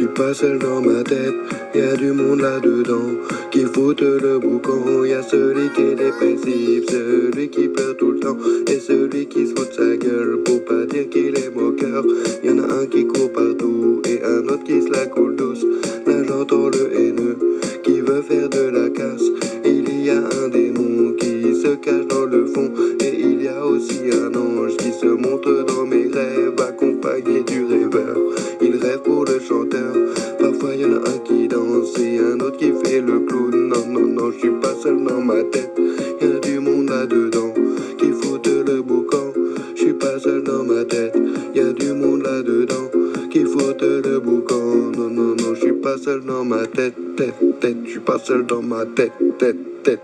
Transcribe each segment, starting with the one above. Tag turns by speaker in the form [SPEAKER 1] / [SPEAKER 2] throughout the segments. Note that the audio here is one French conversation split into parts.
[SPEAKER 1] suis pas seul dans ma tête, y a du monde là-dedans qui fout le boucan. Y a celui qui est dépressif, celui qui pleure tout le temps, et celui qui se fout de sa gueule pour pas dire qu'il est moqueur. Y en a un qui court partout et un autre qui se la coule douce. Là j'entends le haineux qui veut faire de la casse. Il y a un démon qui se cache dans le fond, et il y a aussi un ange qui se montre dans mes rêves accompagné du rêveur. Il rêve pour le chanteur, parfois y en a un qui danse et un autre qui fait le clown. Non, non, non, je suis pas seul dans ma tête, y a du monde là-dedans qui fout le boucan. Je suis pas seul dans ma tête, y a du monde là-dedans qui fout le boucan. Non, non, non, je suis pas seul dans ma tête, tête, tête, je suis pas seul dans ma tête, tête, tête.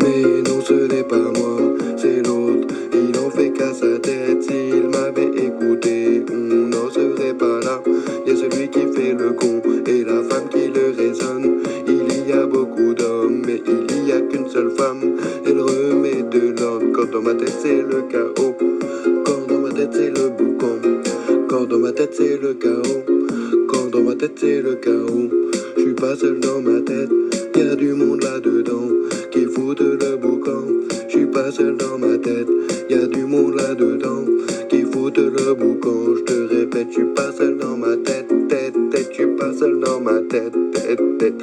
[SPEAKER 1] Mais non, ce n'est pas moi, c'est l'autre, il en fait qu'à sa tête. S'il m'avait écouté, on n'en serait pas là. Y a celui qui fait le con et la femme qui le raisonne. Il y a beaucoup d'hommes, mais il y a qu'une seule femme. Elle remet de l'ordre quand dans ma tête c'est le chaos. Quand dans ma tête c'est le boucan. Quand dans ma tête c'est le chaos. Quand dans ma tête c'est le chaos. Je suis pas seul dans ma tête, y a du monde là-dedans qui fout le boucan. Je suis pas seul dans ma tête, y a du monde là-dedans qui fout le boucan. Je te répète, je suis pas seul dans ma tête, tête, tête, je suis pas seul dans ma tête, tête, tête.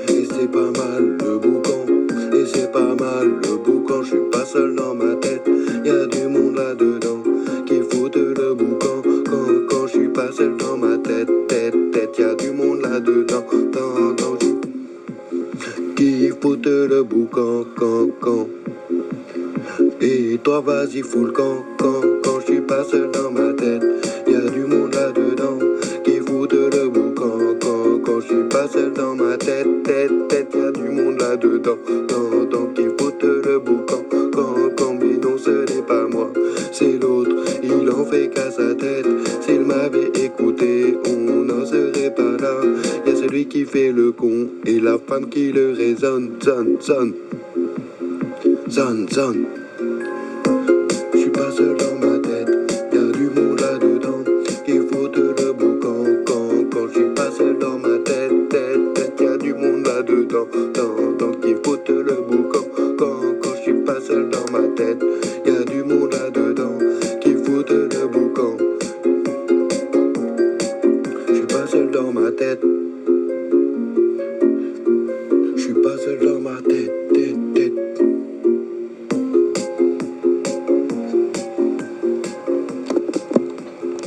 [SPEAKER 1] Et c'est pas mal le boucan, et c'est pas mal le boucan. Je suis pas seul dans ma tête, y a du monde là-dedans qui fout le boucan. Quand je suis pas seul dans ma tête, tête, tête, y a du monde là-dedans, qui fout le boucan, quand. Et toi vas-y fous le camp, quand je suis pas seul dans ma tête, y a du monde là-dedans qui fout le boucan. Quand je suis pas seul dans ma tête, tête, tête, y a du monde là-dedans, qui fout le boucan. Mais non, ce n'est pas moi, c'est l'autre, il en fait qu'à sa tête. S'il m'avait écouté, on n'en serait pas là. Y a celui qui fait le con et la femme qui le raisonne. Zone. Je suis pas seul dans ma tête, y a du monde là-dedans qui fout le boucan. Quand je suis pas seul dans ma tête, tête, y a du monde là-dedans, qui fout le boucan. Quand je suis pas seul dans ma tête,